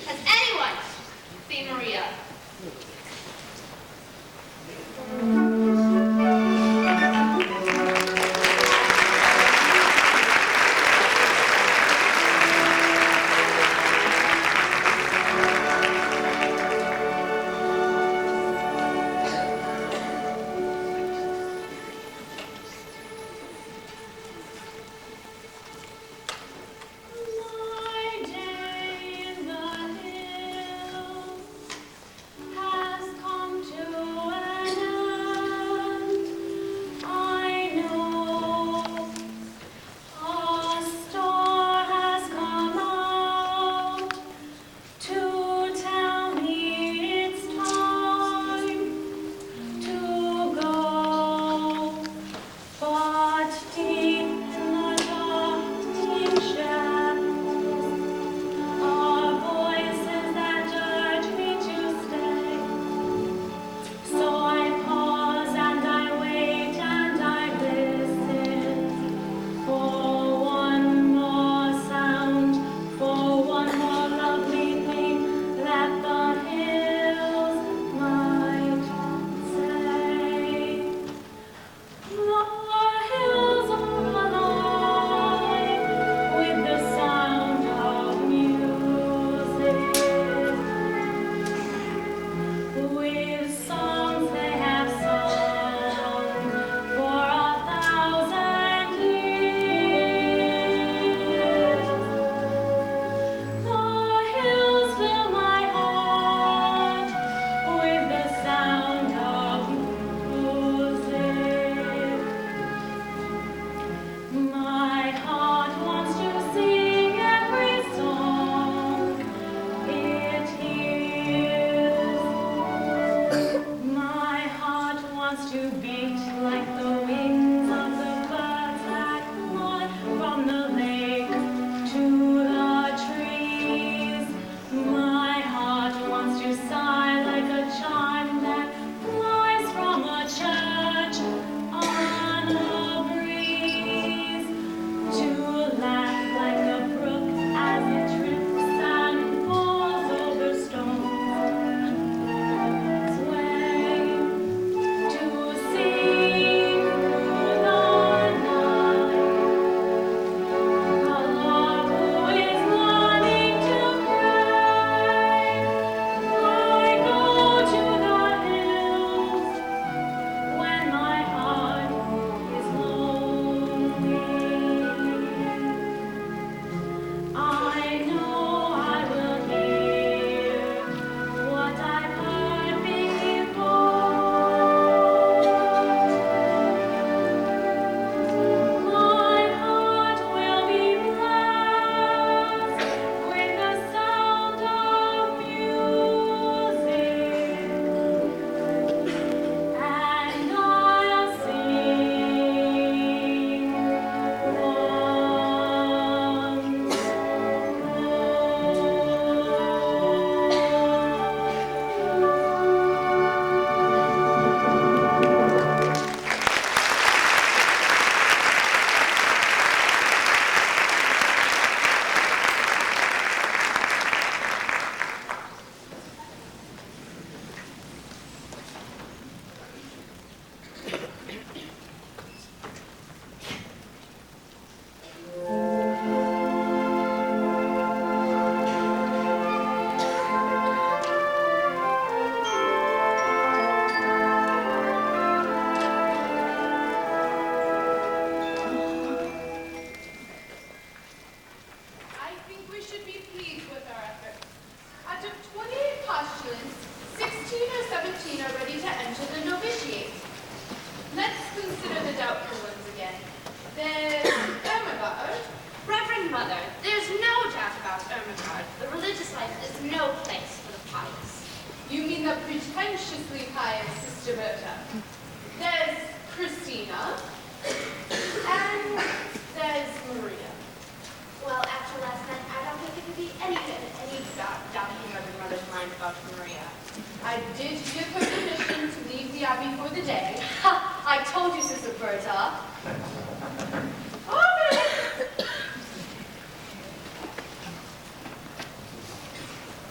Has anyone seen Maria?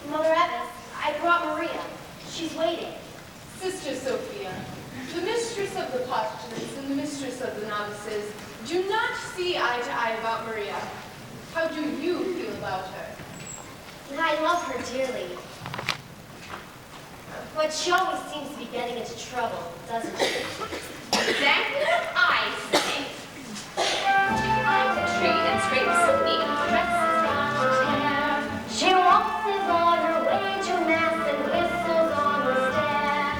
Mother Evis, I brought Maria. She's waiting. Sister Sophia, the mistress of the postulates and the mistress of the novices do not see eye to eye about Maria. How do you feel about her? I love her dearly. But she always seems to be getting into trouble, doesn't she? Exactly what I say. I'm the trade and straight Sydney dresses down. She waltzes on her way to mass and whistles on the stand.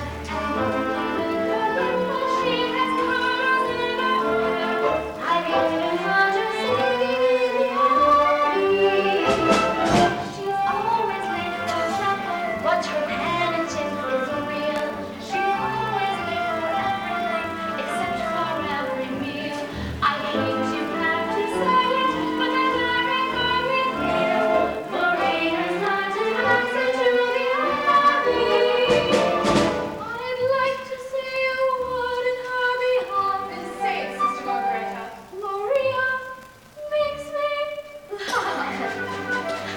And she has curls in her hair. I've even heard her singing in the alley. She's always late for supper, but her penitent isn't real. She's always late for everything, except for every meal. I hate to have to say it, but I very firmly feel Maria's not an answer to the alley. I'd like to say a word in her behalf. Then say it, Sister Margareta. Maria makes me laugh.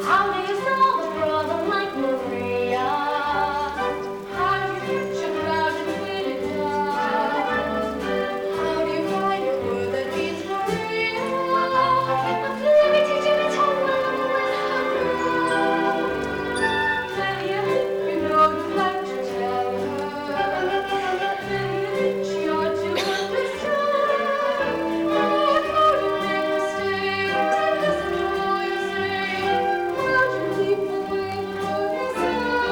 How do you solve a problem like Maria? How do you catch a cloud and put it down? How do you find a word that means Maria? Let me teach you to talk with her. Then you think you know you'd like to tell her. Then you think she ought to understand. But how do you make her stay and listen to all you say? How do you keep away from the sound?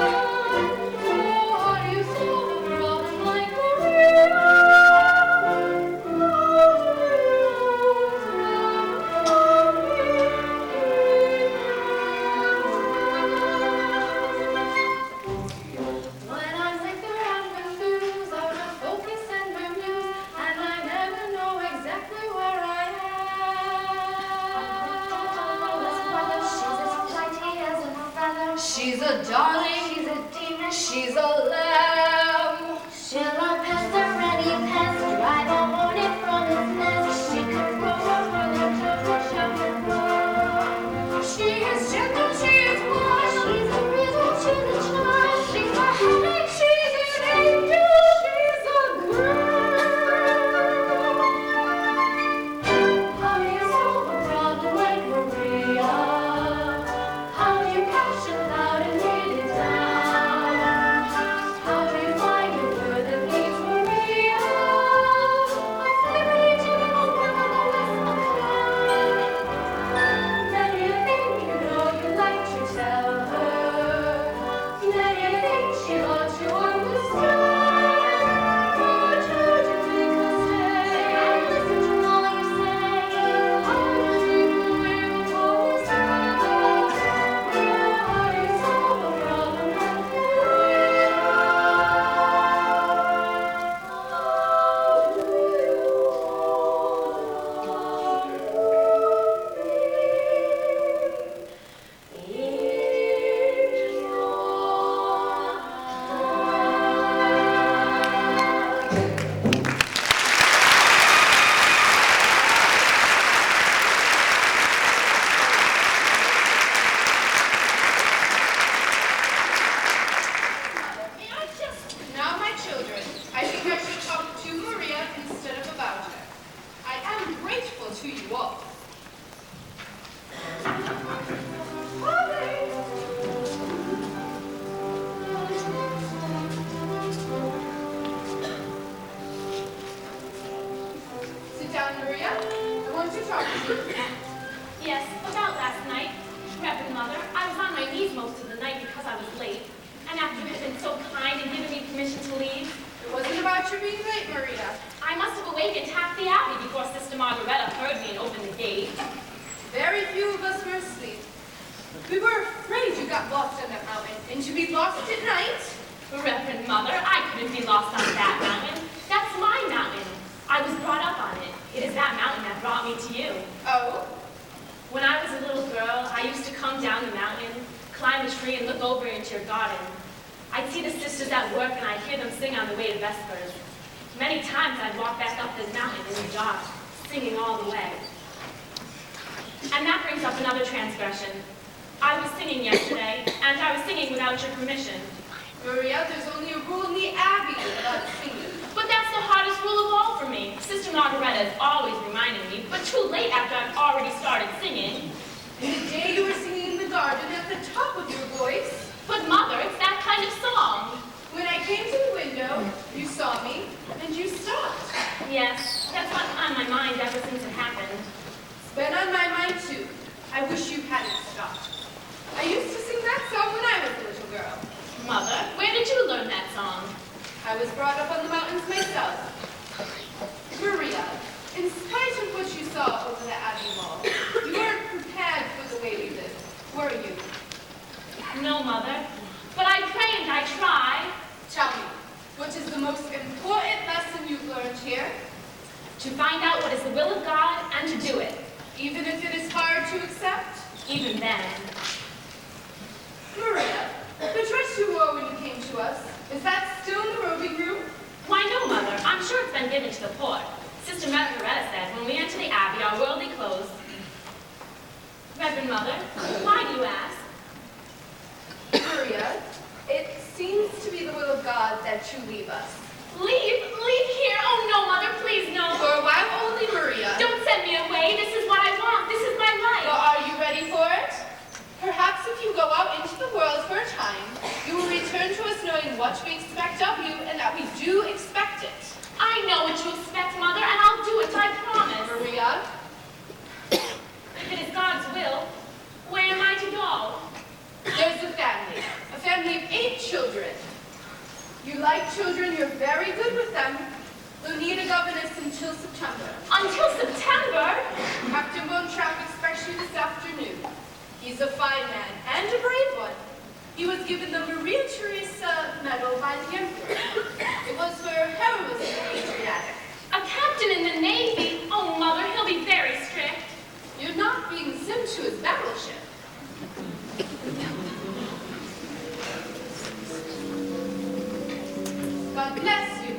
Oh, how do you solve a problem like When I'm with her, I'm confused, out of focus and bemused, and I never know exactly where I am. She's a darling, She's a demon. she's a lamb. She'll not pass the ready pass, drive a hornet from its nest. She could roll over the turtle, show and roll. She is gentle, she is wise, She's a riddle to the child. She's a headache. she's an angel, she's a girl. How do you solve a problem like Maria? How do you catch a cloud and lead it down? How do you find a word that means Maria? Liberty to be nevertheless a cloud. Then you think you know you'd like to tell her. Then you think she ought to understand. But how do you make her stay and listen to all you say? How do you keep away from all this love? How do you solve a problem like Maria? May I just... Now, my children, I think I should talk to Maria instead of about her. I am grateful to you all. Sit down, Maria. I want to talk to you. Yes, about last night. Reverend Mother, I was on my knees most of the night because I was late. And after you had been so kind and given me permission to leave, It wasn't about your being late, Maria. I must have awakened half the alley before Sister Margareta heard me and opened the gate. Very few of us were asleep. We were afraid you got lost on that mountain, and to be lost at night. Reverend Mother, I couldn't be lost on that mountain. That's my mountain. I was brought up on it. It is that mountain that brought me to you. Oh, When I was a little girl, I used to come down the mountain, climb a tree, and look over into your garden. I'd see the sisters at work, and I'd hear them sing on the way to Vespers. Many times I'd walk back up this mountain in the dark, singing all the way. And that brings up another transgression. I was singing yesterday, and I was singing without your permission. Maria, there's only a rule in the Abbey about singing. But that's the hardest rule of all for me. Sister Margaretta is always reminding me, but too late after I've already started singing. And the day you were singing in the garden at the top of your voice. But Mother, it's that kind of song. When I came to the window, you saw me, and you stopped. Yes, that's what's on my mind ever since it happened. It's been on my mind, too. I wish you hadn't stopped. I used to sing that song when I was a little girl. Mother, where did you learn that song? I was brought up on the mountains myself. Maria, in spite of what you saw over the Abbey Wall, you weren't prepared for the way we live, were you? No, Mother. But I pray and I try. Tell me, what is the most important lesson you've learned here? To find out what is the will of God and to do it. Even if it is hard to accept? Even then. Maria, the dress you wore when you came to us, is that still in the robing room? Why, no, Mother. I'm sure it's been given to the poor. Sister Margaretta said when we enter the Abbey, our worldly clothes. Reverend Mother, why do you ask? Maria, it seems to be the will of God that you leave us. Leave? Leave here? Oh, no, Mother, please, no. For a while only, Maria. Don't send me away. This is what I want. This is my life. Well, are you ready for it? Perhaps if you go out into the world for a time, you will return to us knowing what we expect of you and that we do expect it. I know what you expect, Mother, and I'll do it, I promise. Maria, If it is God's will, where am I to go? there's a family of 8 children. You like children, you're very good with them. They'll need a governess until September. Until September? Captain Bontrap expects you this afternoon. He's a fine man and a brave one. He was given the Maria Theresa Medal by the Emperor. It was for heroism in the Adriatic. A captain in the Navy? Oh, Mother, he'll be very strict. You're not being sent to his battleship. God bless you.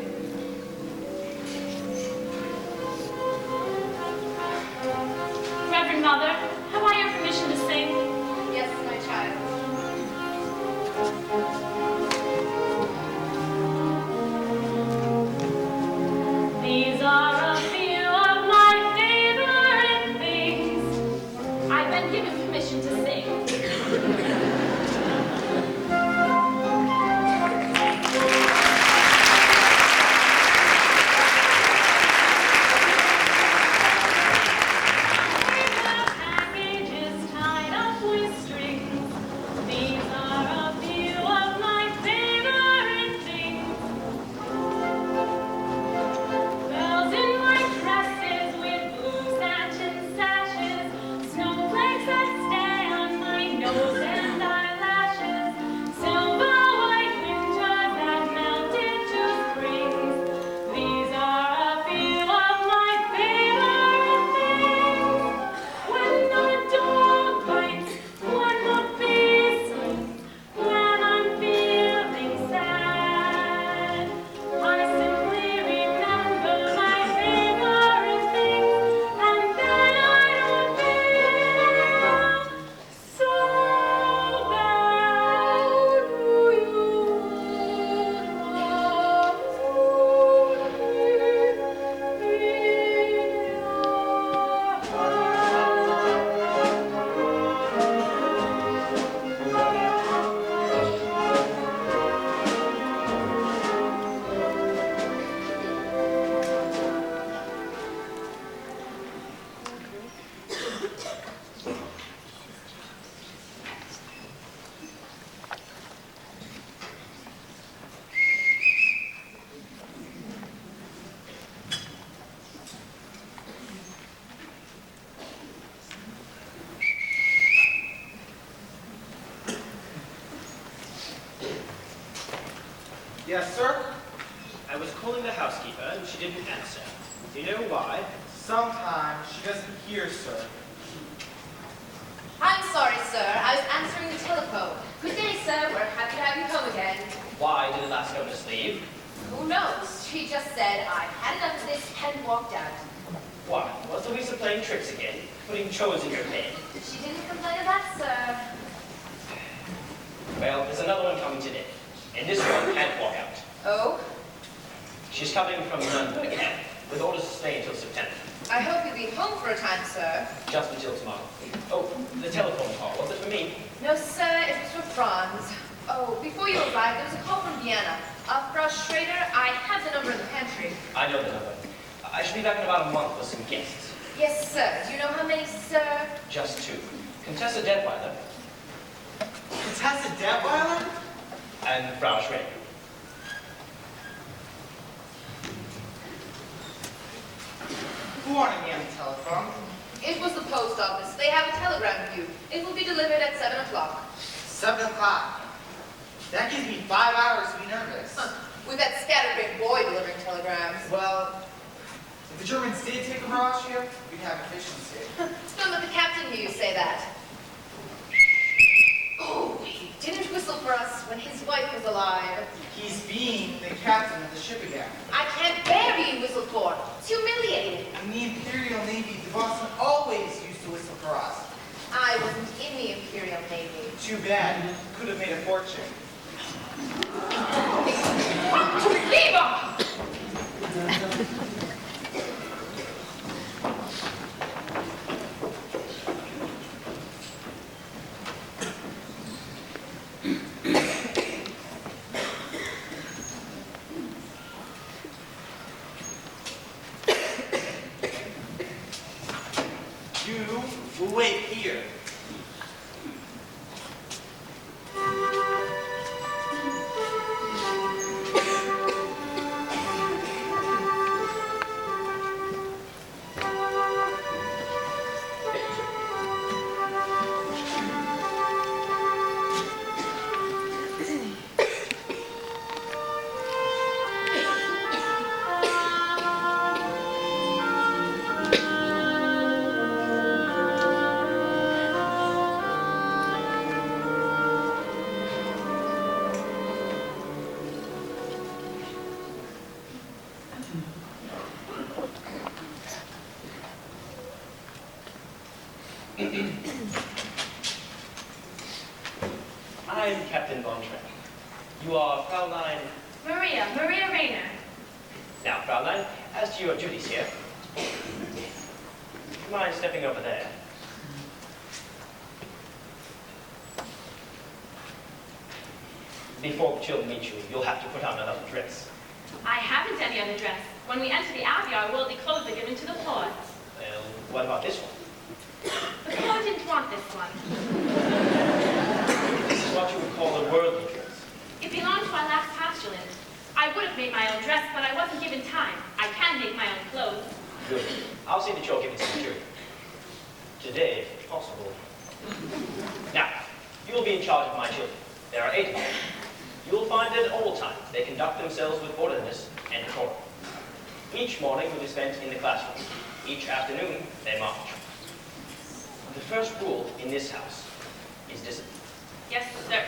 Reverend Mother, have I your permission to sing? Yes, my child. These are a few of my favorite things. I've been given permission to sing. Yes, sir? I was calling the housekeeper, and she didn't answer. Do you know why? Sometimes she doesn't hear, sir. I'm sorry, sir. I was answering the telephone. Good day, sir. We're happy to have you come again. Why did the last governess leave? Who knows? She just said, I've had enough of this and walked out. Why, was Louisa playing tricks again? Putting chores in your head? She didn't complain of that, sir. Well, there's another one coming today. And this one can't walk out. Oh? She's coming from Nuremberg with orders to stay until September. I hope you'll be home for a time, sir. Just until tomorrow. Oh, the telephone call. Was it for me? No, sir, it was for Franz. Oh, before you arrived, there was a call from Vienna. Frau Schrader, I have the number in the pantry. I know the number. I should be back in about a month with some guests. Yes, sir. Do you know how many, sir? Just two. Contessa Detweiler Contessa Detweiler? and Frau Schrader. Who wanted me on the telephone? It was the post office. They have a telegram for you. It will be delivered at 7 o'clock. 7 o'clock. That gives me 5 hours to be nervous. With that scatterbrained boy delivering telegrams. Well, if the Germans did take over Austria, we'd have efficiency. Don't let the captain hear you say that. Oh, he didn't whistle for us when his wife was alive. He's being the captain of the ship again. I can't bear being whistled for. It's humiliating. In the Imperial Navy, the Boston always used to whistle for us. I wasn't in the Imperial Navy. Too bad. Could have made a fortune. Viva! You will wait here. I'm Captain Von Trapp. You are Fraulein... Maria Rayner. Now, Fraulein, as to your duties here, do you mind stepping over there? Before the children meet you, you'll have to put on another dress. I haven't any other dress. When we enter the abbey, our worldly clothes are given to the poor. Well, what about this one? The poor didn't want this one. This is what you would call a worldly dress. It belonged to our last postulant. I would have made my own dress, but I wasn't given time. I can make my own clothes. Good. I'll see that you're given some material. Today, if possible. Now, you will be in charge of my children. There are 8 of them. You will find that at all times they conduct themselves with orderliness and decorum. Each morning will be spent in the classroom. Each afternoon, they march. The first rule in this house is discipline. Yes, sir.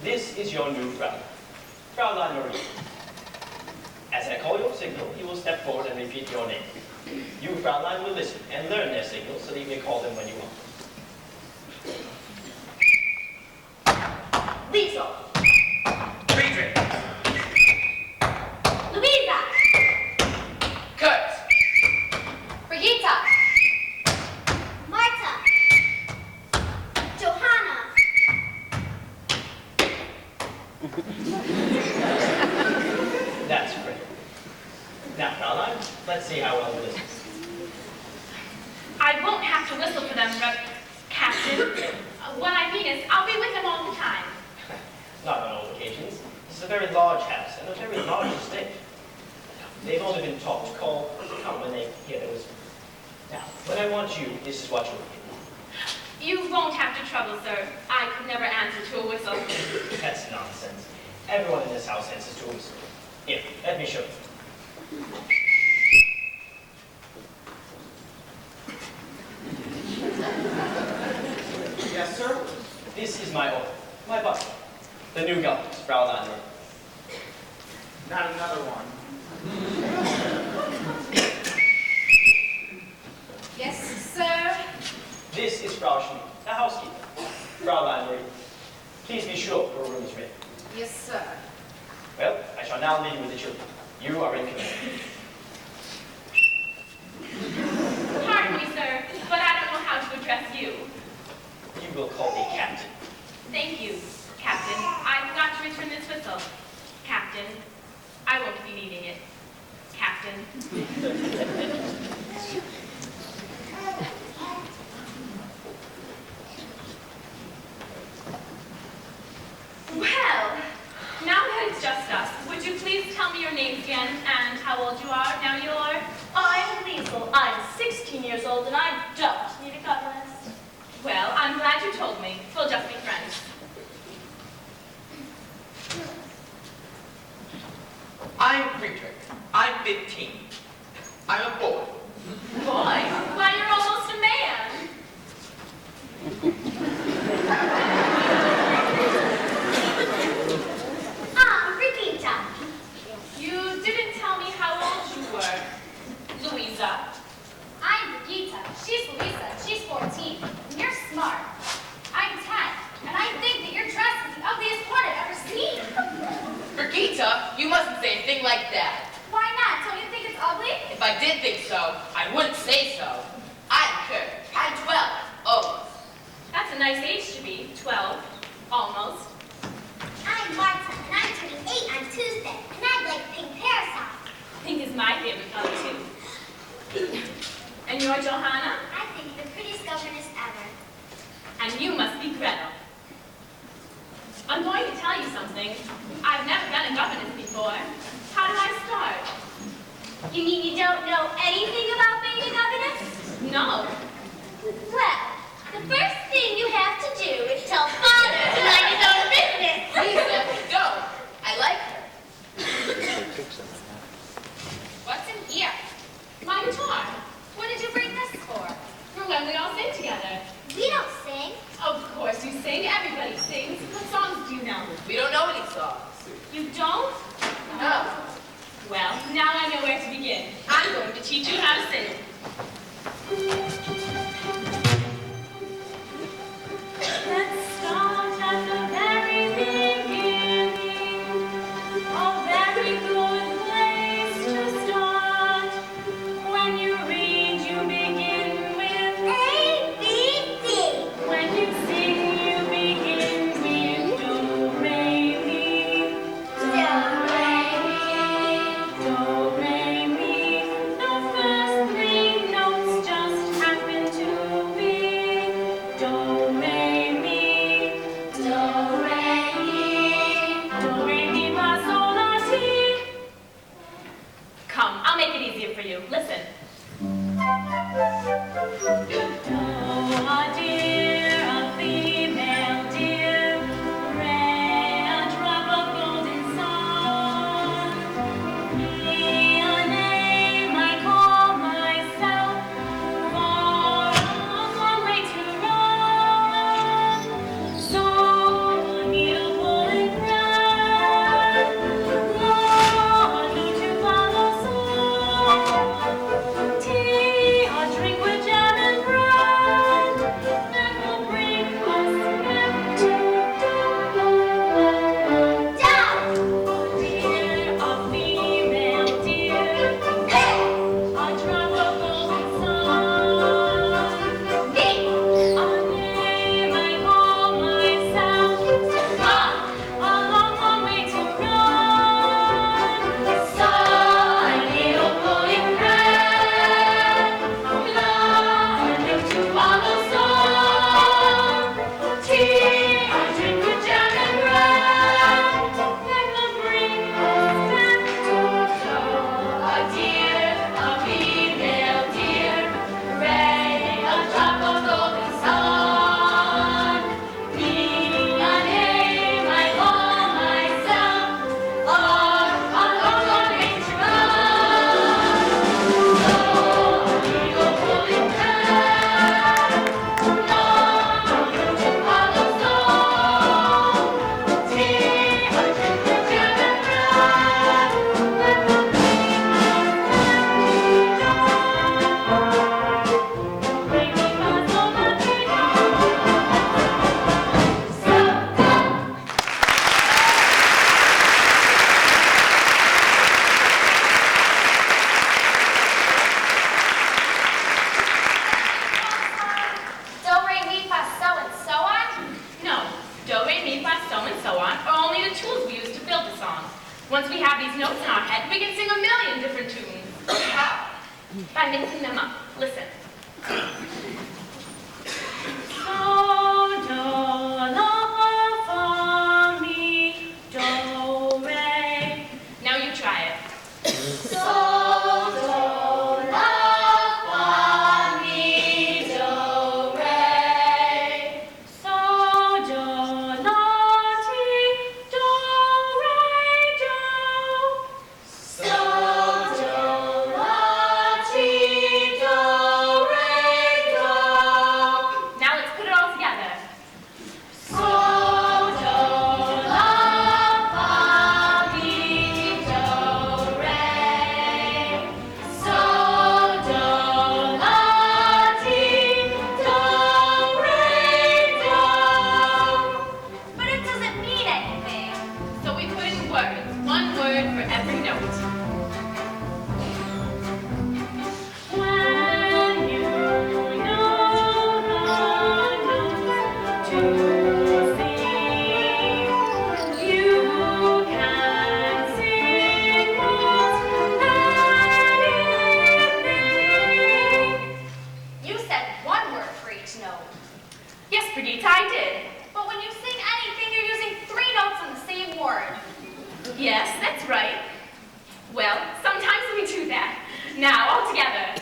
This is your new Fraulein, Fraulein Marie. As I call your signal, you will step forward and repeat your name. You, Fraulein, will listen and learn their signals so that you may call them when you want. Liesel. Friedrich. Louisa. Kurt. Brigitta. Marta. Johanna. That's great. Now, Fraulein, let's see how well you listen. I won't have to whistle for them, Captain. What I mean is, I'll be with them all the time. Not on all occasions. This is a very large house and a very large estate. They've only been taught to come when they hear there was... Now, When I want you, this is what you'll hear. You won't have to trouble, sir. I could never answer to a whistle. That's nonsense. Everyone in this house answers to a whistle. Here, let me show you. Yes, sir? This is my owner, my boss, the new governess, Frau Landry. Not another one. Yes, sir. This is Frau Schmidt, the housekeeper. Frau Landry, please be sure your room is ready. Yes, sir. Well, I shall now leave you with the children. You are in command. Pardon me, sir, but I don't know how to address you. You will call me Captain. Thank you, Captain. I forgot to return this whistle. Captain, I won't be needing it. Captain. Well, now that it's just us, would you please tell me your names again and how old you are? Now you're... I'm Liesel. I'm 16 years old and I don't need a governess. Well, I'm glad you told me. We'll just be friends. I'm Friedrich. I'm 15. I'm a boy. Boy, why, you're almost a man. I'm Brigitte. You didn't tell me how old you were, Louisa. I'm Brigitte. She's Louisa. She's 14. And you're smart. I'm 10. And I think that your dress is the ugliest part I've ever seen. Brigitte, you mustn't say a thing like that. Why not? Don't you think it's ugly? If I did think so, I wouldn't say so. I'm Kurt. I'm 12. Almost. That's a nice age to be, 12, almost. I'm Marta, and I'm turning 8 on Tuesday. And I'd like a pink parasol. Pink is my favorite color, too. And you're Johanna? I think you're the prettiest governess ever. And you must be Gretel. I'm going to tell you something. I've never been a governess before. How do I start? You mean you don't know anything about being a governess? No. Well, the first thing you have to do is tell Father to mind his own business. Lisa, don't. I like her. What's in here? My guitar. What did you bring this for? For when we all sing together. We don't sing. Of course you sing. Everybody sings. What songs do you know? We don't know any songs. You don't? No. Well, now I know where to begin. I'm going to teach you how to sing. Let's start at the very beginning. A very good place to start. When you read, you begin with A, B, D. when you sing, you begin with do, re, mi. Do, re, mi. Do, re, mi. The first three notes just Once we have these notes in our head, we can sing a million different tunes. But how? By mixing them up. Listen. So, do, la, fa, mi, do, re. Now you try it. So, do, la, fa, mi, do, re. So, do, la, ti, do, re, do. So, do, la, ti, do, re, do. Now let's put it all together. So, do, la, fa, mi, do, re. So, do, la, ti, do, re, do. But it doesn't mean anything. So we put in words, one word for every note. When you know the notes to sing, you can sing most anything. You said one word for each note. Yes, Brigitte, I did. But when you sing anything, you're using 3 notes in the same word. Yes, that's right. Well, sometimes we do that. Now, all together.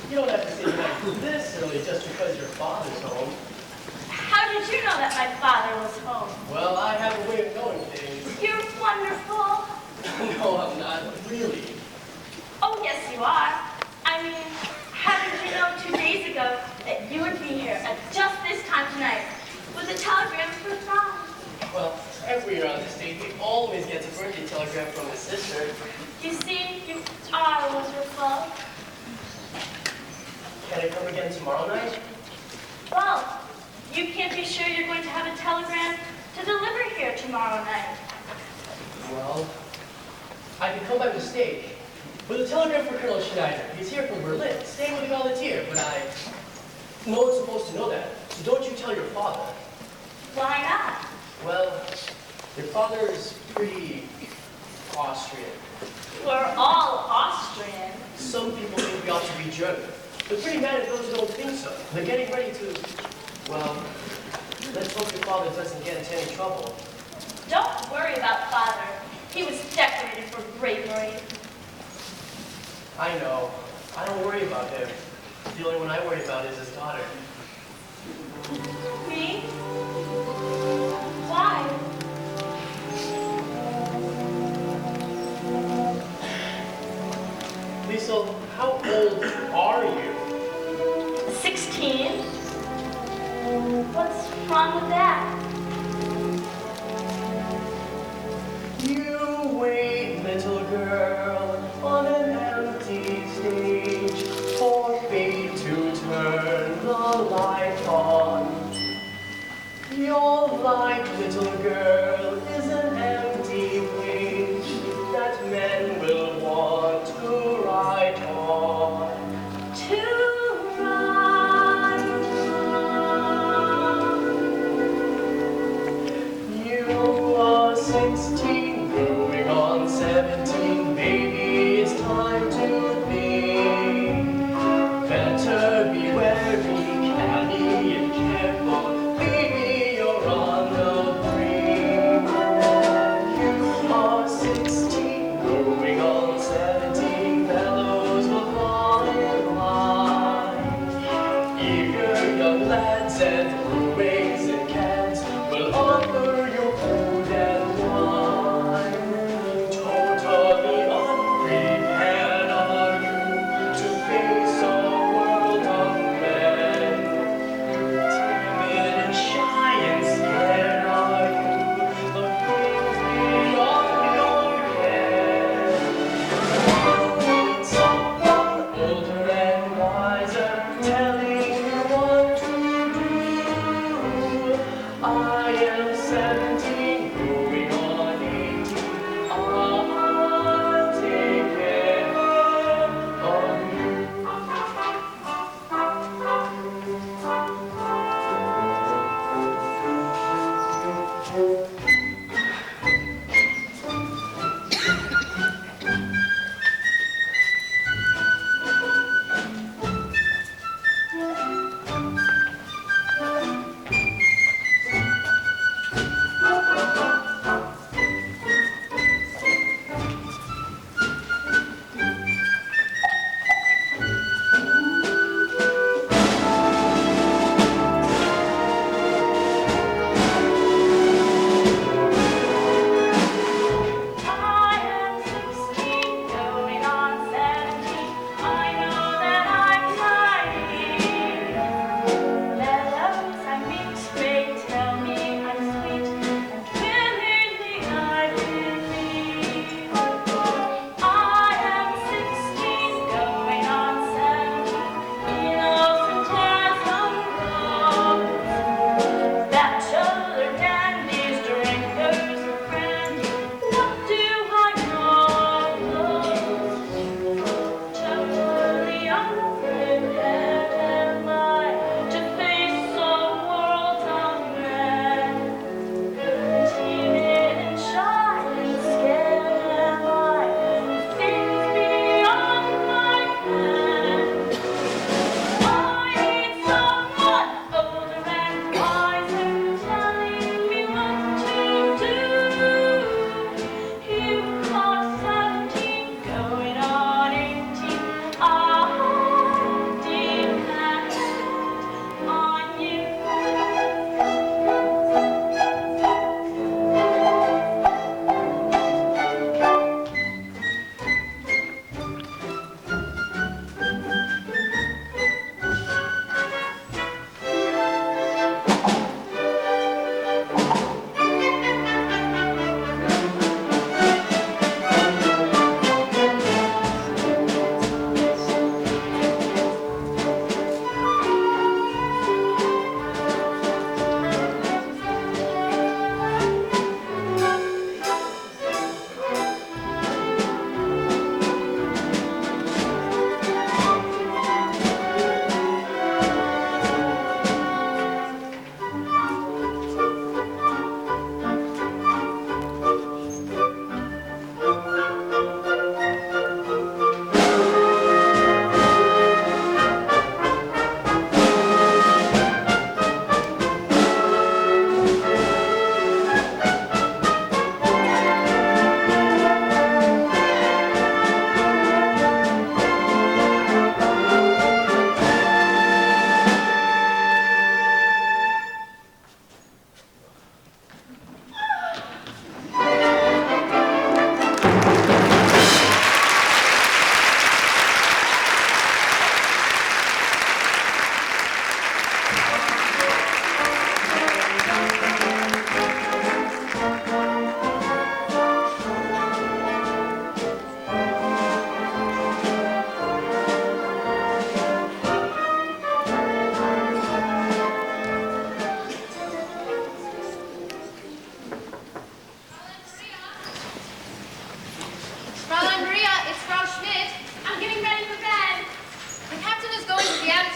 You don't have to stay back this early just because your father's home. How did you know that my father was home? Well, I have a way of knowing things. You're wonderful. No, I'm not. Really. Oh, yes, you are. I mean, how did you know 2 days ago that you would be here at just this time tonight with a telegram for Franz? Well, every year on this date, he always gets a birthday telegram from his sister. You see, you are wonderful. tomorrow night? Well, you can't be sure you're going to have a telegram to deliver here tomorrow night. Well, I could come by mistake. With a telegram for Colonel Schneider. He's here from Berlin, staying with a volunteer, but no one's supposed to know that. So don't you tell your father. Why not? Well, your father is pretty Austrian. We're all Austrian. Some people think we ought to be German. The pretty man and those who don't think so. They're getting ready to, well, let's hope your father doesn't get into any trouble. Don't worry about Father. He was decorated for bravery. I know. I don't worry about him. The only one I worry about is his daughter. Me? Why? Liesel, how old are you? 16? What's wrong with that? You wait, little girl, on an empty stage, for fate to turn the light on. Your life, little girl, is an empty page that men will want to write on. To write on.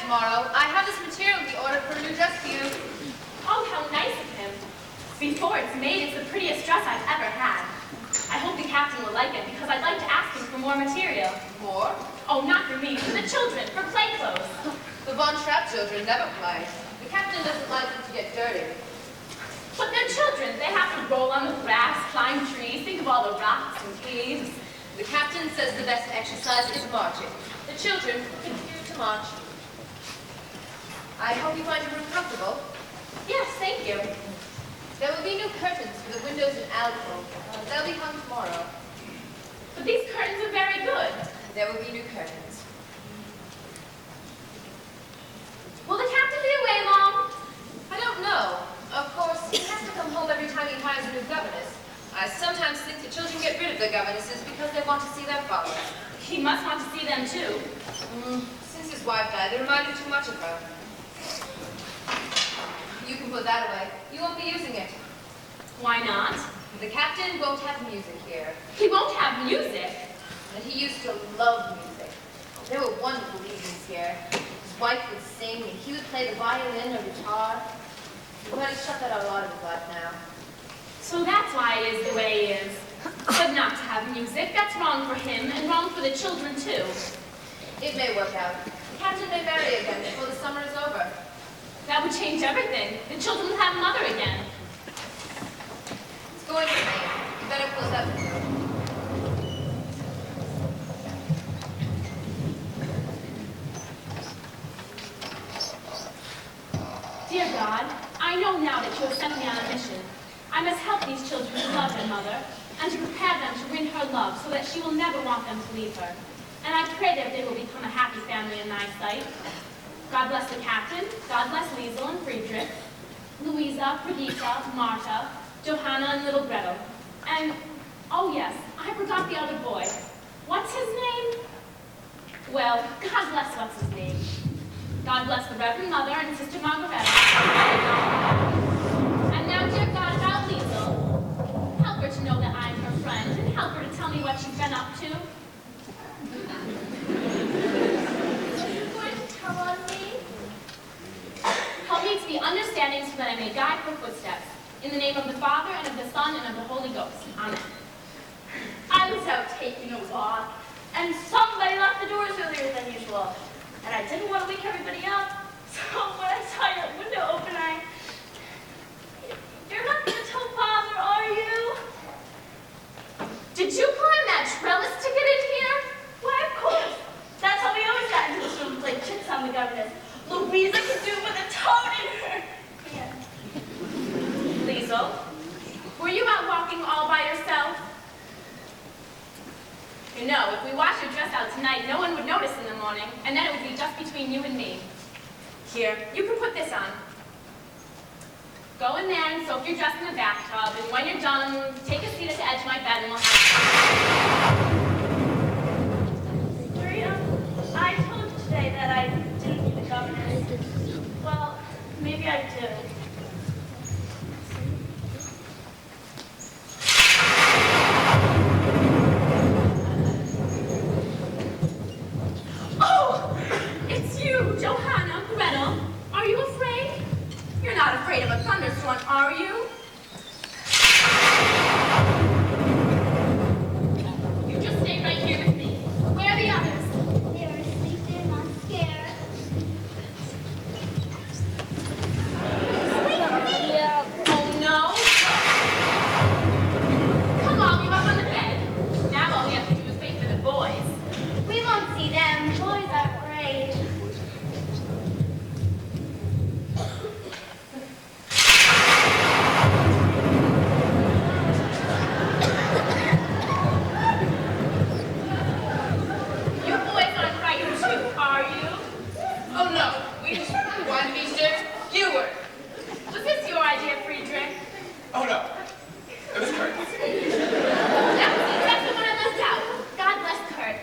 tomorrow. I have this material we ordered for a new dress for you. Oh, how nice of him. Before it's made, it's the prettiest dress I've ever had. I hope the captain will like it because I'd like to ask him for more material. More? Oh, not for me, for the children, for play clothes. The Von Trapp children never play. The captain doesn't like them to get dirty. But they're children. They have to roll on the grass, climb trees, think of all the rocks and caves. The captain says the best exercise is marching. The children will continue to march. I hope you find your room comfortable. Yes, thank you. There will be new curtains for the windows and alcove. They'll be hung tomorrow. But these curtains are very good. There will be new curtains. Will the captain be away long? I don't know. Of course, he has to come home every time he hires a new governess. I sometimes think the children get rid of their governesses because they want to see their fathers. He must want to see them too. Since his wife died, they remind him too much of her. You can put that away. You won't be using it. Why not? The captain won't have music here. He won't have music. And he used to love music. There were wonderful evenings here. His wife would sing, and he would play the violin or guitar. Well, he's shut that out a lot of his life now. So that's why it is the way he is. But not to have music, that's wrong for him and wrong for the children too. It may work out. The captain may marry again before the summer is over. That would change everything. The children would have a mother again. It's going to rain. You better close that window. Dear God, I know now that you have sent me on a mission. I must help these children to love their mother and to prepare them to win her love so that she will never want them to leave her. And I pray that they will become a happy family in thy sight. God bless the captain, God bless Liesel and Friedrich, Louisa, Brigitta, Marta, Johanna, and little Gretel. And, oh yes, I forgot the other boy. What's his name? Well, God bless what's his name. God bless the Reverend Mother and Sister Margaretta. And now, dear God, about Liesel, help her to know that I am her friend, and help her to tell me what she's been up to. Help me to be understanding so that I may guide her footsteps. In the name of the Father, and of the Son, and of the Holy Ghost. Amen. I was out taking a walk, and somebody locked the doors earlier than usual. And I didn't want to wake everybody up, so when I saw your window open, You're not going to tell Father, are you? Did you climb that trellis to get in here? Why, of course. That's how we always got into this room to play tricks on the governess. Louisa could do it with a toad in her hand. Liesel, were you out walking all by yourself? You know, if we wash your dress out tonight, no one would notice in the morning, and then it would be just between you and me. Here, you can put this on. Go in there and soak your dress in the bathtub, and when you're done, take a seat at the edge of my bed and we'll have... Maria, I told you today that I didn't need the governess. Well, maybe I do. Oh! It's you, Johanna, Gretel. Are you afraid? You're not afraid of a thunderstorm, are you? You just stay right here with me. Where are the others? They were asleep, they're not scared. Oh, no? Come on, we're up on the bed. Now all we have to do is wait for the boys. We won't see them. Boys are afraid. You boys aren't frightened too, are you? Oh no, we just want to be sure you were. Was this your idea, Friedrich? Oh no. It was Kurt's. That was exactly what I left out. God bless Kurt.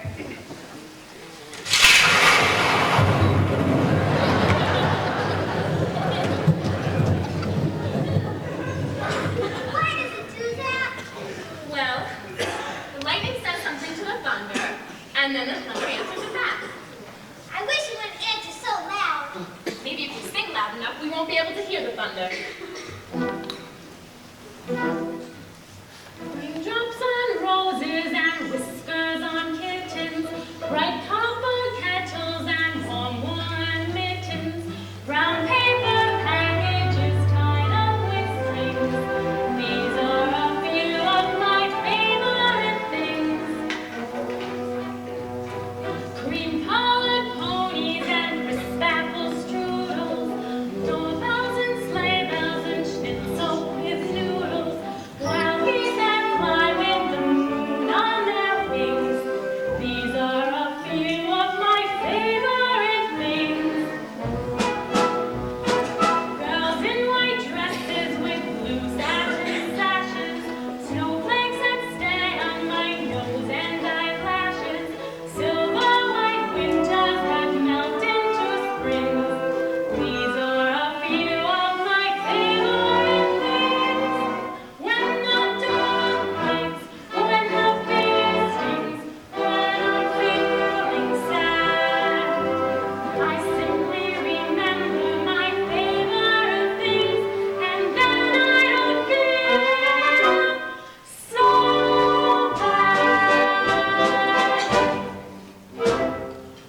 Why does it do that? Well, the lightning says something to the thunder, and then the thunder answers it back. I wish it wouldn't answer so loud. we won't be able to hear the thunder. Raindrops on roses and whiskers on kittens, bright copper kettles and warm woolen mittens, brown paper packages tied up with strings. These are a few of my favorite things. Cream-colored ponies and crisp apple strudels, doorbells and sleigh bells and schnitzel with noodles, wild geese that fly with the moon on their wings. These are a few of my favorite things. Girls in white dresses with blue satin sashes, snowflakes that stay on my nose and eyelashes, silver white winters that melt into springs. These are a few of my favorite things. When the dog bites, when the bee stings, when I'm feeling sad, I simply remember my favorite things, and then I don't feel so bad.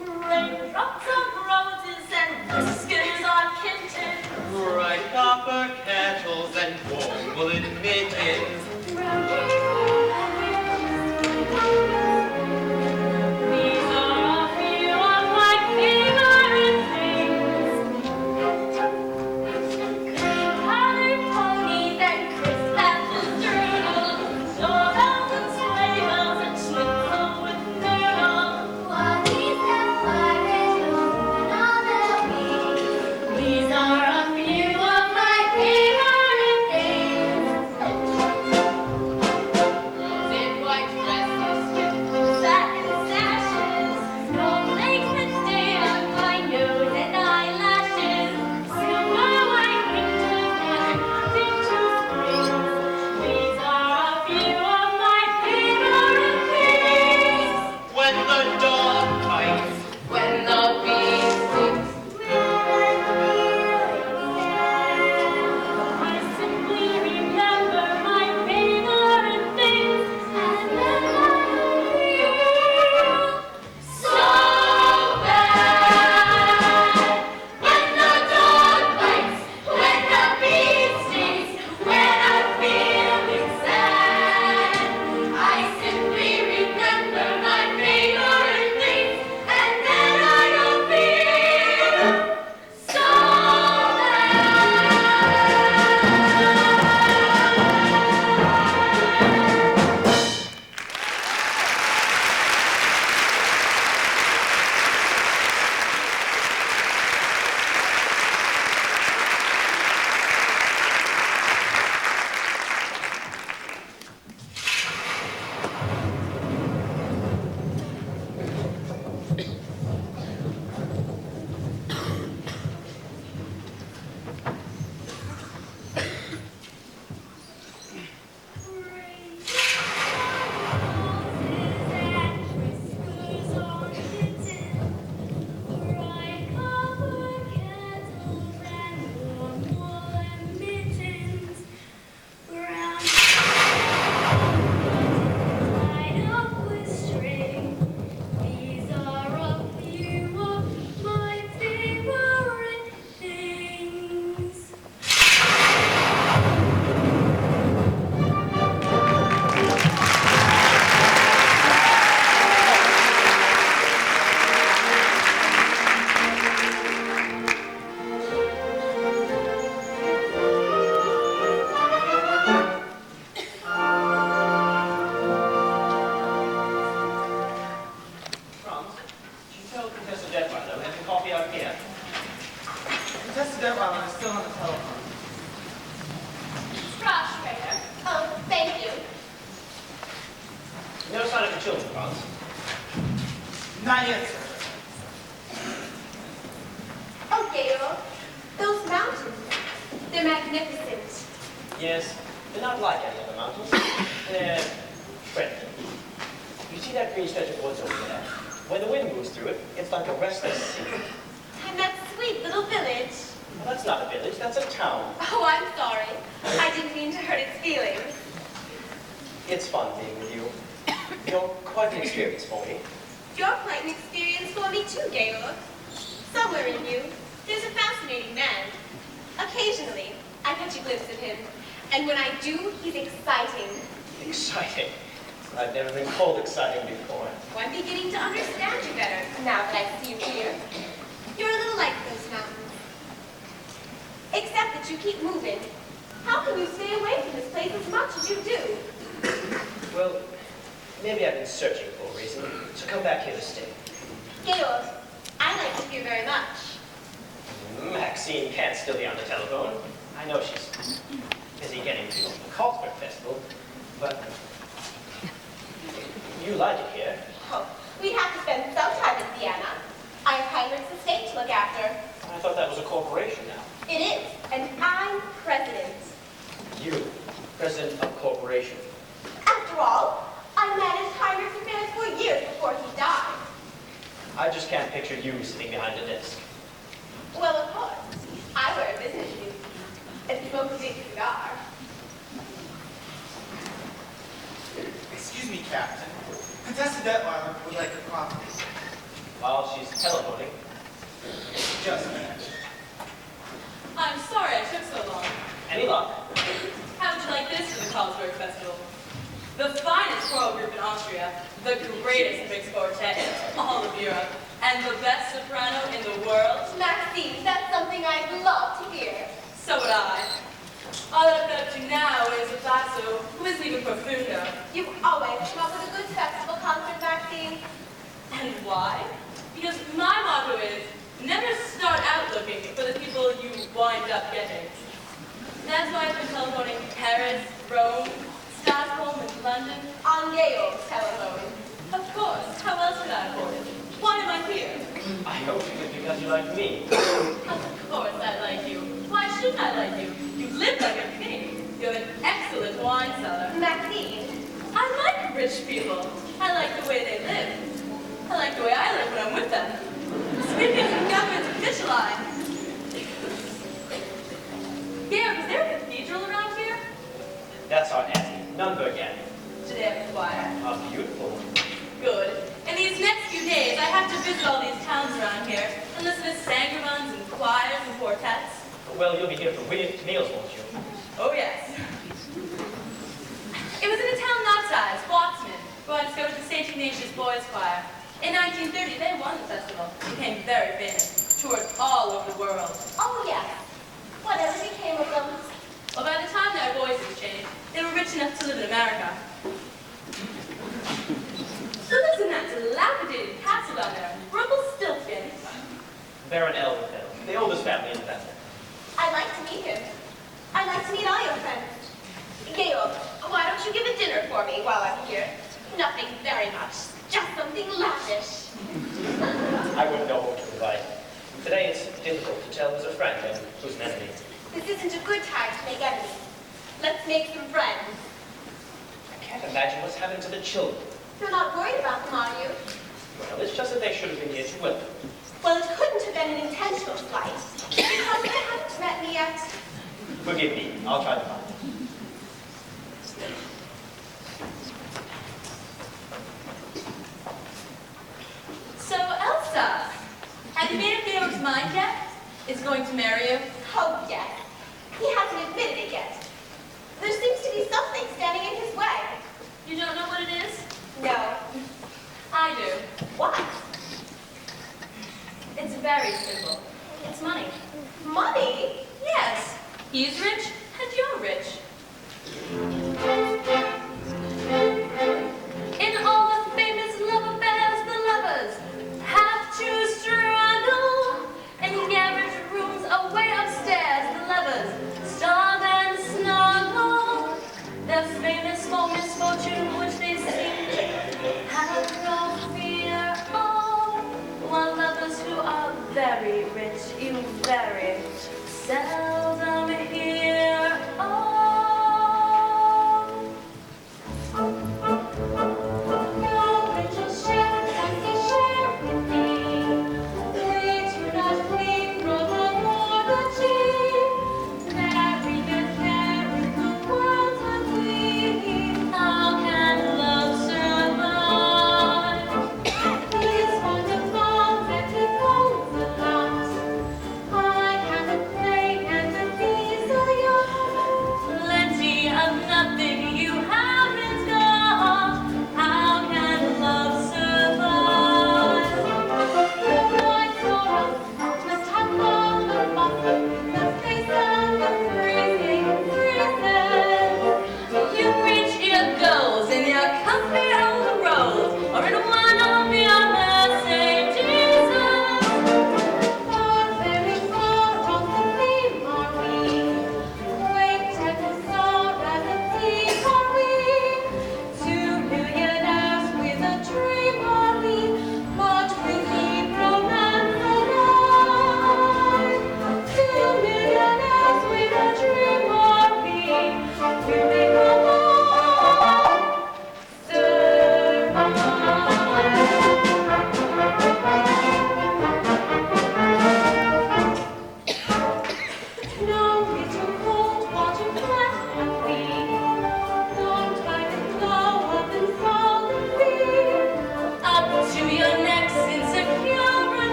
Raindrops on roses and whiskers on kittens, Bright copper kettles and warm woolen mittens. Brown paper These are a few of my favorite things. colored ponies and crisp apple strudels, doorbells and sleigh bells and schnitzel with noodles. Wild geese that fly with the moon on their wings. These are a few of my favorite things. In white dresses, Satin sashes, snowflakes that stay on my nose and eyelashes, Silver white winters that melt into springs. These are a few of my favorite things. When the dog bites, when the bee stings, I simply remember my favorite things, and then I feel so bad. When the dog bites, when the bee stings, when I'm feeling sad, I simply remember my favorite things, and then I don't feel so These are a few of my favorite things. Franz, she told Contessa Detweiler we have some coffee out here. Contessa Detweiler is still on the telephone. Frosh Trader. Oh, thank you. No sign of the children, Franz. Not yet, sir. Oh, Gail, those mountains, they're magnificent. Yes, they're not like any other mountains. They're friendly. You see that green stretch of woods over there? When the wind moves through it, it's like a restless sea. And that sweet sweet little village. Well, that's not a village, that's a town. Oh, I'm sorry. I didn't mean to hurt its feelings. It's fun being with you. You're quite an experience for me. You're quite an experience for me too, Georg. Somewhere in you, there's a fascinating man. Occasionally, I catch a glimpse of him. And when I do, he's exciting. Exciting. I've never been called exciting before. Oh, I'm beginning to understand you better now that I see you here. You're a little like those mountains. Except that you keep moving. How can you stay away from this place as much as you do? Well, maybe I've been searching for a reason, so come back here to stay. Georg, I like you here very much. Maxine can't still be on the telephone. I know she's busy getting to the Carlsberg Festival, but you like it here. Oh, we'd have to spend some time in Vienna. I have Heinrich's estate to look after. I thought that was a corporation now. It is, and I'm president. You, president of corporation. After all, I managed Heinrich's affairs for years before he died. I just can't picture you sitting behind a desk. Well, of course. I wear a business suit and smoke a big cigar. Excuse me, Captain. Contessa Detweiler would like a coffee. While she's telephoning. Just a minute. I'm sorry I took so long. Any luck? How would you like this for the Carlsberg Festival? The finest choral group in Austria, the greatest mixed quartet in all of Europe, and the best soprano in the world. Maxine, that's something I'd love to hear. So would I. All that I've got up to now is a basso who isn't even profundo. You've always come up with a good festival concert, Maxine. And why? Because my motto is, never start out looking for the people you wind up getting. That's why I've been telephoning Paris, Rome, Stockholm, and London. On Georg's telephone. Of course, how else could I afford it? Why am I here? I hope it's because you like me. Of course I like you. Why shouldn't I like you? You live like a king. You have an excellent wine cellar. Maxine. I like rich people. I like the way they live. I like the way I live when I'm with them. Speaking of government's official eye. Georg, is there a cathedral around here? That's our Abbey, Nürnberg Abbey. Do they have a choir? A beautiful one. Good. In these next few days, I have to visit all these towns around here and listen to sangermans and choirs and quartets. Well, you'll be here for meals, won't you? Oh, yes. It was in a town that size, Boxman, who I discovered the St. Ignatius Boys Choir. In 1930, they won the festival, became very famous, toured all over the world. Oh, yes. Whatever became of them? Well, by the time their voices changed, they were rich enough to live in America. Who lives in that dilapidated castle down there? Rumpelstiltskin. Baron Elberfeld, the oldest family in the family. I'd like to meet him. I'd like to meet all your friends. Georg, why don't you give a dinner for me while I'm here? Nothing very much. Just something lavish. I wouldn't know who to invite. Today it's difficult to tell who's a friend and who's an enemy. This isn't a good time to make enemies. Let's make some friends. I can't imagine what's happened to the children. You're not worried about them, are you? Well, it's just that they should have been here to welcome. Well, it couldn't have been an intentional flight. Because they haven't met me yet. Forgive me, I'll try to find them. So, Elsa, have you made up Georg's mind yet? Is he going to marry you? Oh, yes. He hasn't admitted it yet. There seems to be something standing in his way. You don't know what it is? No. I do. What? It's very simple. It's money. Money? Yes. He's rich, and you're rich. In all the famous love affairs, the lovers have to struggle. In garret rooms away upstairs, the lovers starve and snuggle. They're famous for misfortune, which they seem to have no fear of. While lovers who are very rich, you very seldom hear of. Your riches share, and they share with me. We do not weep, nor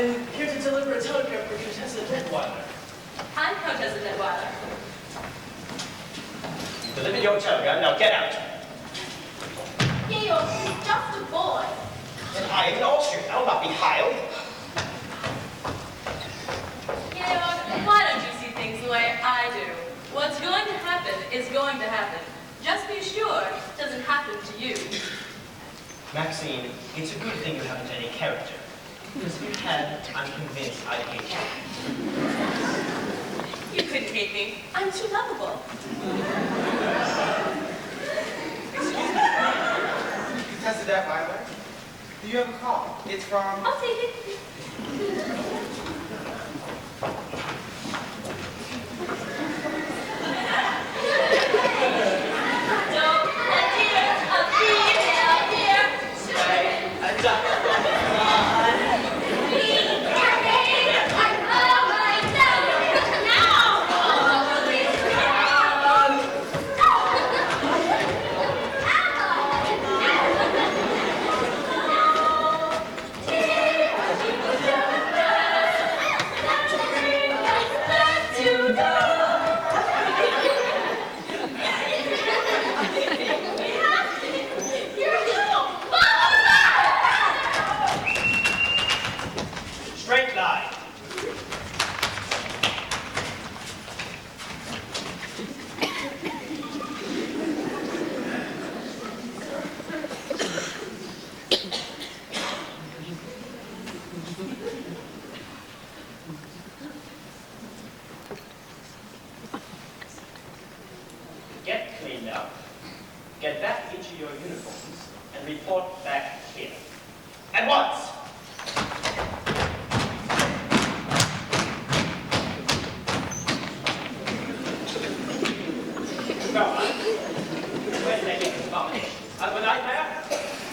I'm here to deliver a telegram for Contessa Detweiler. I'm Contessa Detweiler. You delivered your telegram, now get out. Georg, he's just a boy. And I am an Austrian, I will not be Heil. Georg, why don't you see things the way I do? What's going to happen is going to happen. Just be sure it doesn't happen to you. Maxine, it's a good thing you haven't any character. Because if you had, I'm convinced I'd hate you. You couldn't hate me. I'm too lovable. Excuse me. Contessa Detweiler? Do you have a call? It's from... I'll take it. Straight line. Get cleaned up, get back into your uniforms, and report back here. At once! Go on. Where's that getting abomination? Out of a nightmare?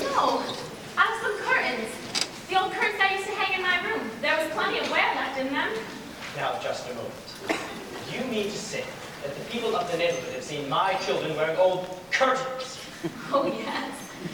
No, out of some curtains. The old curtains I used to hang in my room. There was plenty of wear left in them. Now, just a moment. Do you mean to say that the people of the neighborhood have seen my children wearing old curtains? Oh, yes.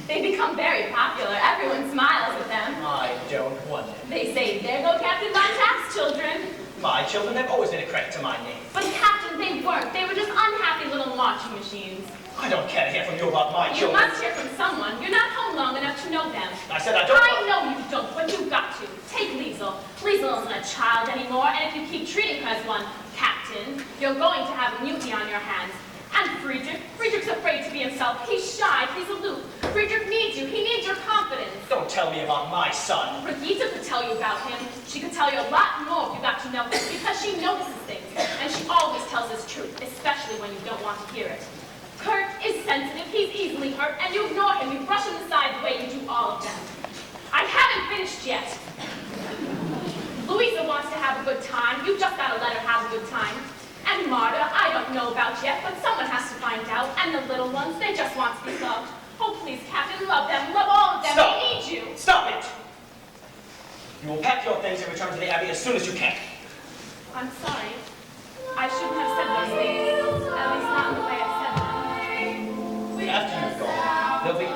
They become very popular. Everyone smiles at them. I don't wonder. They say, there go Captain Von Tapp's children. My children have always been a credit to my name. But Captain, they weren't. They were just unhappy little washing machines. I don't care to hear from you about my You children. must hear from someone. You're not home long enough to know them. I said I don't. I know you don't, but you've got to. Take Liesel. Liesel isn't a child anymore, and if you keep treating her as one, Captain, you're going to have a mutiny on your hands. And Friedrich. Friedrich's afraid to be himself. He's shy. He's aloof. Friedrich needs you. He needs your confidence. Don't tell me about my son. Brigitte could tell you about him. She could tell you a lot more if you got to know him, because she notices things, and she always tells us truth, especially when you don't want to hear it. Kurt is sensitive, he's easily hurt, and you ignore him, you brush him aside the way you do all of them. I haven't finished yet. Louisa wants to have a good time. You've just got to let her have a good time. And Marta, I don't know about yet, but someone has to find out. And the little ones, they just want to be loved. Oh, please, Captain, love them. Love all of them. Stop. They need you. Stop it! You will pack your things and return to the Abbey as soon as you can. I'm sorry. I shouldn't have said those things. At least not in the way I said them. After you've gone, there'll be...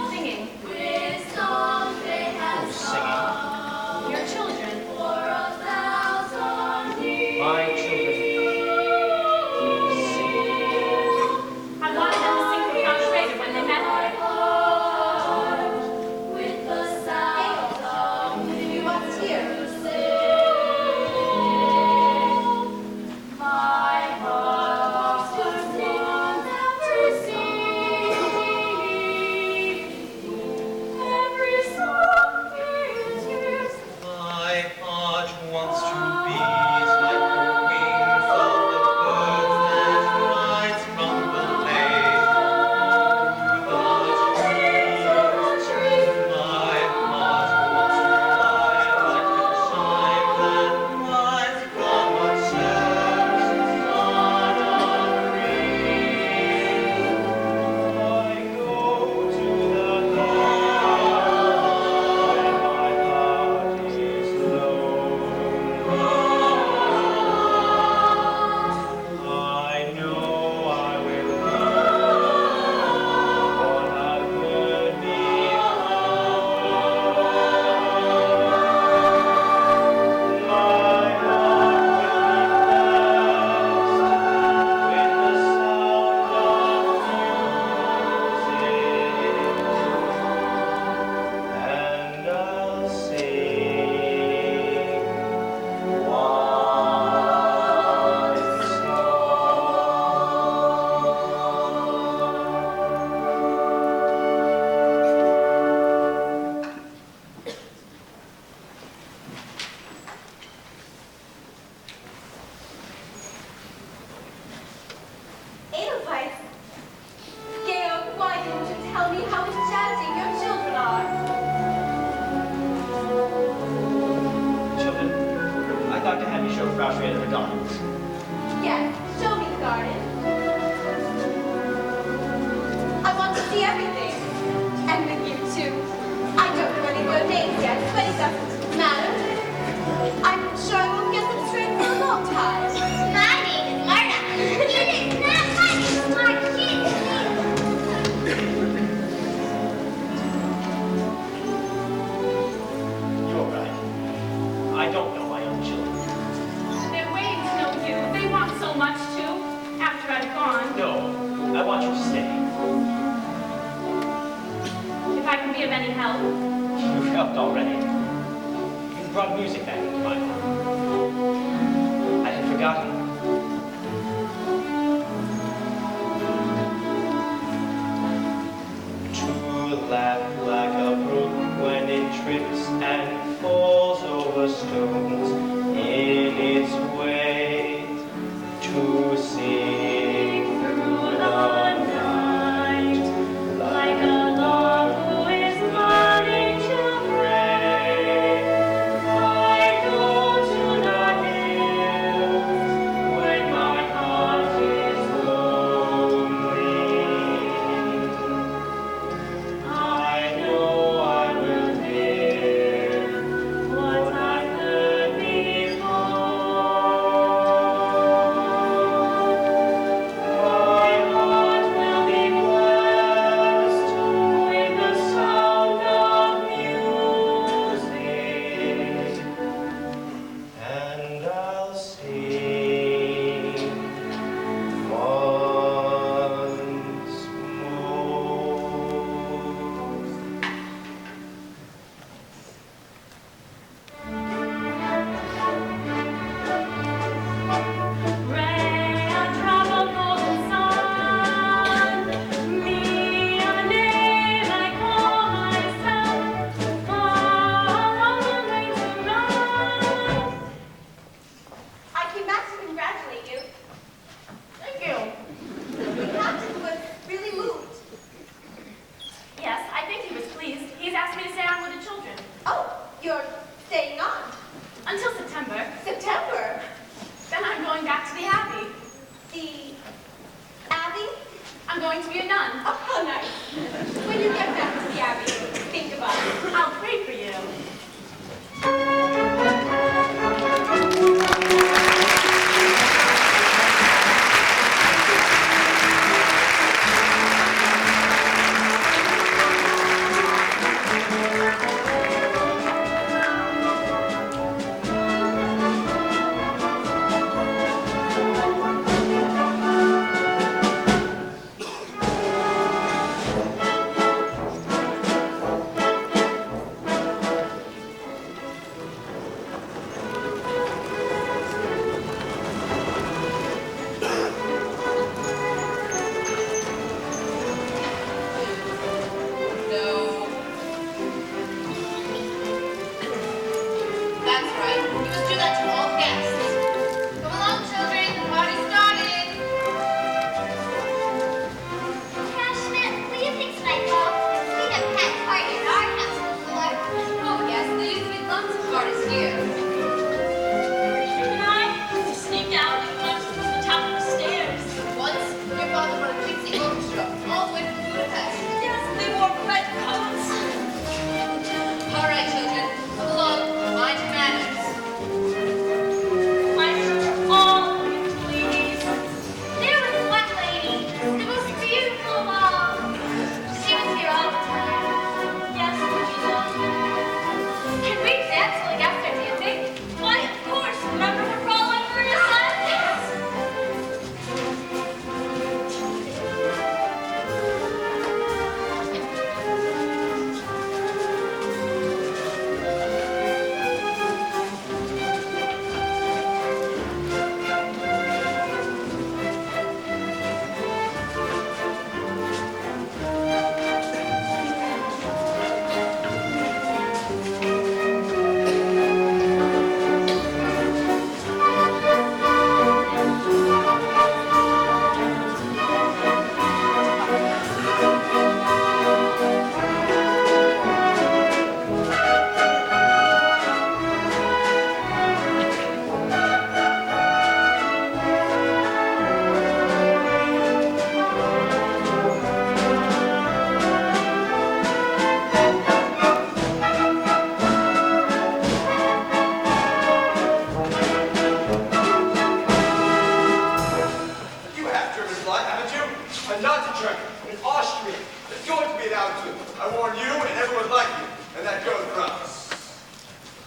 Singing. Who's singing? Your children. My children. I wanted them to sing for Count Schrader when they met her. You must hear. My heart. how enchanting your children are. Children, I'd like to have you show Frau Schrader the gardens. Yes, show me the garden. I want to see everything. And with you too. I don't know any of your names yet, but it doesn't matter. I'm sure I won't get them straight for a long time. My name is Myrna. It is not my name is Marquise. You're right. I don't know my own children. They're waiting to know you. They want so much too, after I've gone. No, I want you to stay. If I can be of any help. You've helped already. You've brought music back into my heart. I had forgotten. To laugh like a brook when it trips and falls over stones in its way. To sing through the night like a lark who is learning to pray. I go to the hills when my heart is lonely. I know I will hear what I've heard before. My heart will be blessed with the sound of music, and I'll sing once more. Ray, a drop of golden sun. Me, a name I call myself. Far on the way to run. I came back to congratulate you. Thank you. The captain was really moved. Yes, I think he was pleased. He's asked me to stay on with the children. Oh, you're staying on. Until September. September. Then I'm going back to the Abbey. The Abbey? I'm going to be a nun. Oh, how nice. When you get back to the Abbey, think about it. I'll pray for you. No. That's right. You must do that to all guests. Come along, children. The party started. Cashman, will you fix my boat? We have had party at our house before. Oh, yes. There used to be lots of parties here. And I used to sneak out and watch from the top of the stairs. Once, your father brought a gypsy orchestra all the way from Budapest. Yes, they wore red coats. All right, children. Come along. Mind your manners.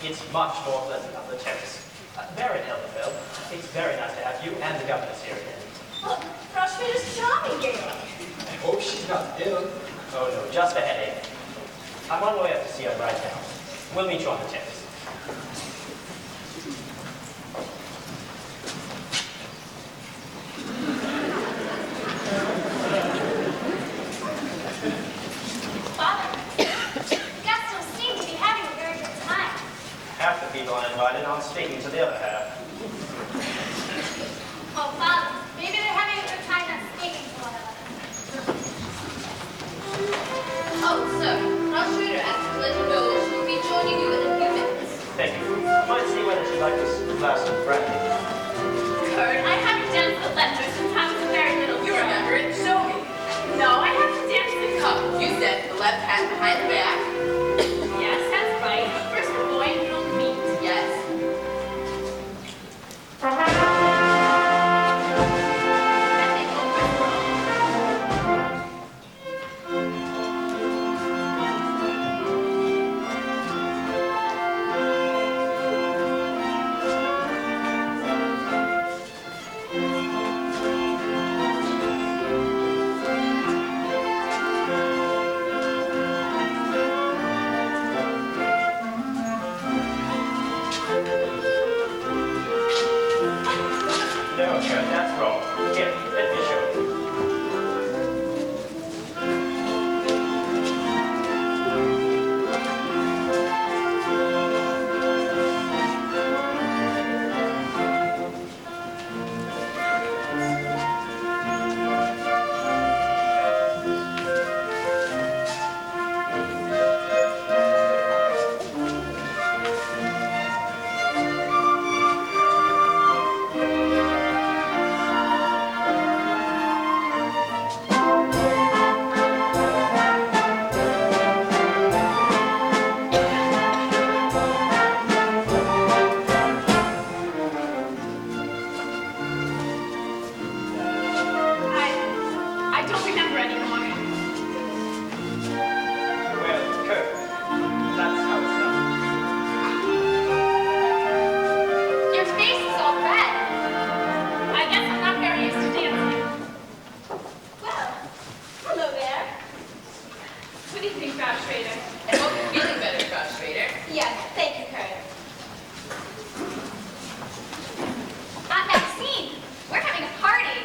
It's much more pleasant on the terrace. Baron Elderfeld, it's very nice to have you and the governess here again. Well, Frau Schmidt is charming, Gail. I hope she's not ill. Oh no, just a headache. I'm on my way up to see her right now. We'll meet you on the terrace. Father, the guests don't seem to be having a very good time. Half the people I invited aren't speaking to the other half. Oh, Father, maybe they're having a good time not speaking to one another. Oh, sir, Frau Schrader asked to let you know that she will be joining you in a few minutes. Thank you. I might see whether she'd like this glass of brandy. Kurt, I haven't danced the letter since I was a very little girl. You remember it? Show me. No, I have to dance the cup. You said the left hand behind the back. Yes, that's right. First the boy and middle meet. Yes. No, Kurt, that's wrong. Here, let me show you. I don't remember anymore. Well, Kurt, that's how it's done. Your face is all red. I guess I'm not very used to dancing. Well, hello there. What do you think, Frau Schrader? I hope you're feeling better, Frau Schrader. Yes, thank you, Kurt. Aunt Maxine, we're having a party.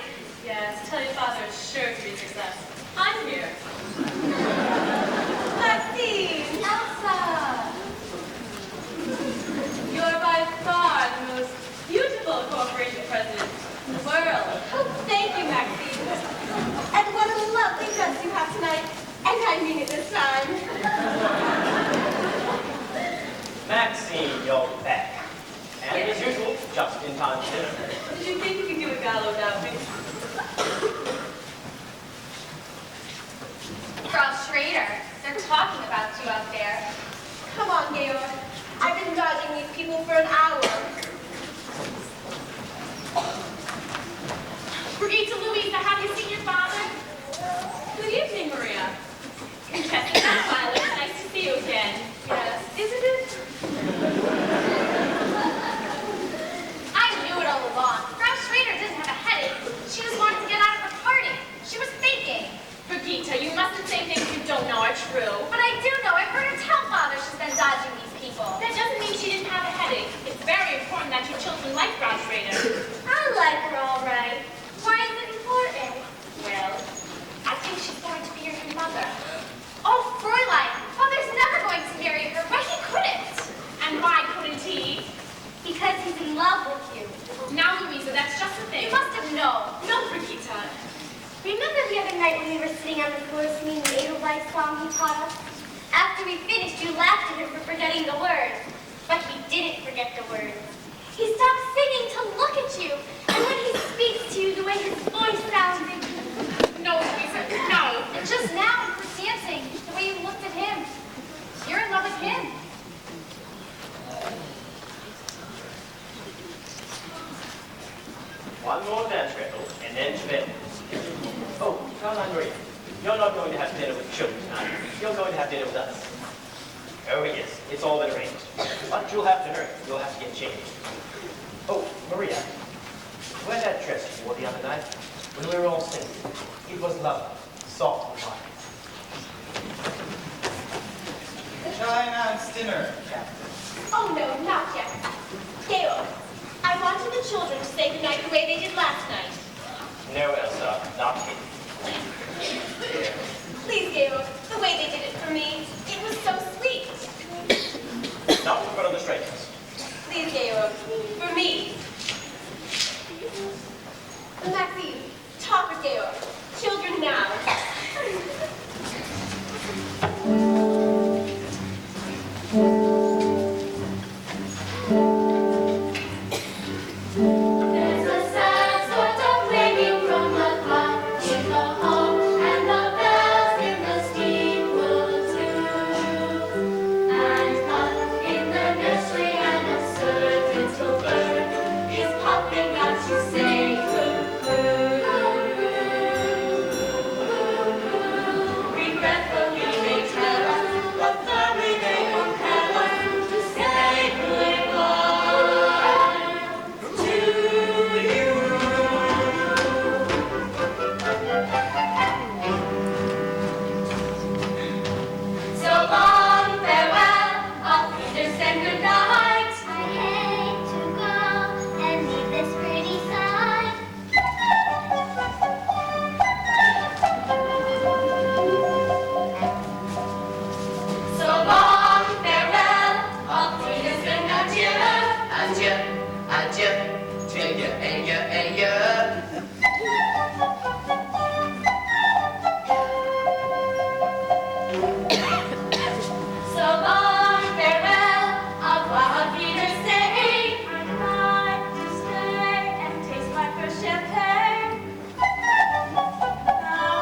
Yes, tell your father it's sure to be a success. I'm here. Maxine! Elsa! You're by far the most beautiful corporation president in the world. Oh, thank you, Maxine. And what a lovely dress you have tonight. And I mean it this time. Maxine, you're back. And as usual, just in time for dinner. Did you think you could do a gala without me? Frau Schrader, they're talking about you out there. Come on, Georg. I've been dodging these people for an hour. Brigitte Louisa, have you seen your father? Good evening, Maria. Contessa Violet, nice to see you again. Yes, isn't it? I knew it all along. Frau Schrader didn't have a headache. She just wanted to get out of the party. She was faking. Brigitte, you mustn't say things you don't know are true. But I do know. I've heard her tell Father she's been dodging these people. That doesn't mean she didn't have a headache. It's very important that your children like Frau Schrader. I like her all right. Why is it important? Well, I think she's going to be your new mother. Oh, Fräulein, Father's never going to marry her. Why he couldn't? and why couldn't he? Because he's in love with you. Now, Louisa, that's just the thing. You must have known. No, Brigitte. Remember the other night when we were sitting on the floor singing the Edelweiss song he taught us? After we finished, you laughed at him for forgetting the words. But he didn't forget the words. He stopped singing to look at you. And when he speaks to you, the way his voice sounds, No, Louisa, no. and just now when we're dancing, the way you looked at him, you're in love with him. One more dance, Gretel, and then to bed. Oh, Fraulein Maria, you're not going to have dinner with children tonight. You're going to have dinner with us. Oh, yes, it's all been arranged. But you'll have dinner. You'll have to get changed. Oh, Maria, wear that dress you wore the other night when we were all singing. It was lovely, soft and fine. Shall I announce dinner, Captain? Oh, no, not yet. Georg, I wanted the children to say goodnight the way they did last night. No, Elsa, not me. Please, Georg, the way they did it for me. It was so sweet. Not in front of the strangers. Please, Georg, for me. Maxine, talk with Georg. Children now. There's a sad sort of ringing from the clock in the hall, and the bells in the steeple too. And up in the nursery, an absurd little bird is popping out to say regretfully they tell us, but firmly they compel us to say goodbye to you. So long, farewell, auf Wiedersehen, good night. I hate to go and leave this pretty sight. So long, farewell, auf Wiedersehen, adieu. Adieu, adieu, to you and you and you. So long, farewell, auf Wiedersehen. I'd like to stay and taste my first champagne. Now,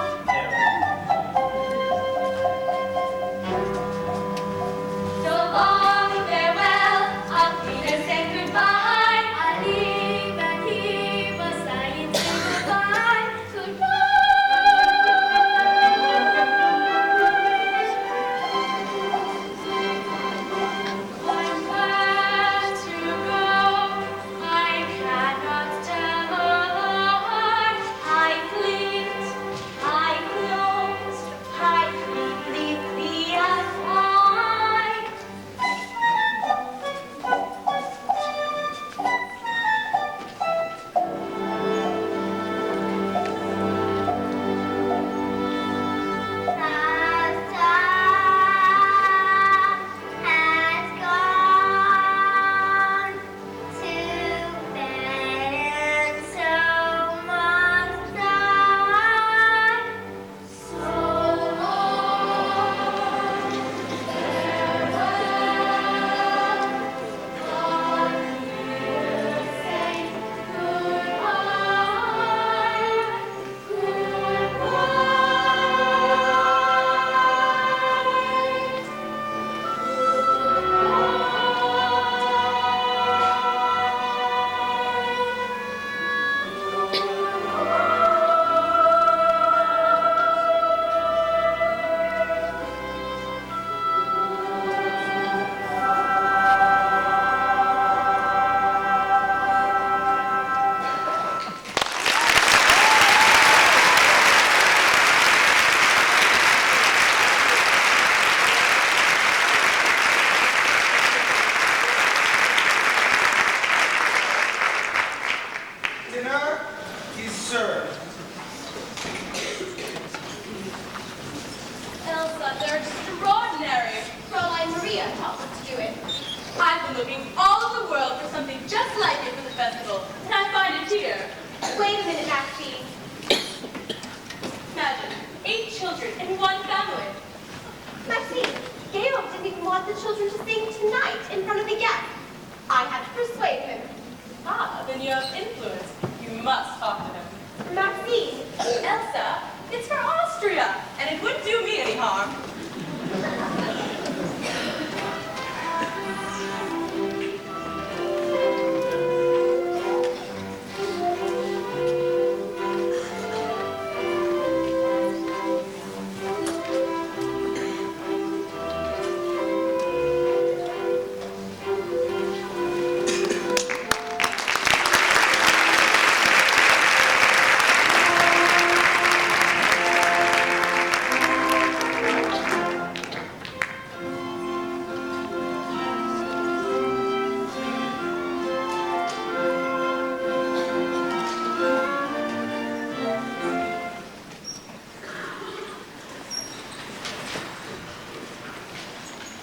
So long, farewell, auf Wiedersehen, goodbye. arriba, arriba, saying goodbye, I'm glad to go. I cannot tell a lie. I fleet, I float, I fleetly I fly. The sun has gone to bed, and so must I. So long, farewell, on you say Dinner is served. Elsa, they're extraordinary. Fräulein Maria taught us to do it. I've been looking all over the world for something just like it for the festival, and I find it here. Wait a minute, Maxine. Imagine, 8 children in one family. Maxine, Georg didn't even want the children to sing tonight in front of the guests. I had to persuade him. Ah, then you have influence. You must talk to him. Maxine, Elsa, it's for Austria, and it wouldn't do me any harm.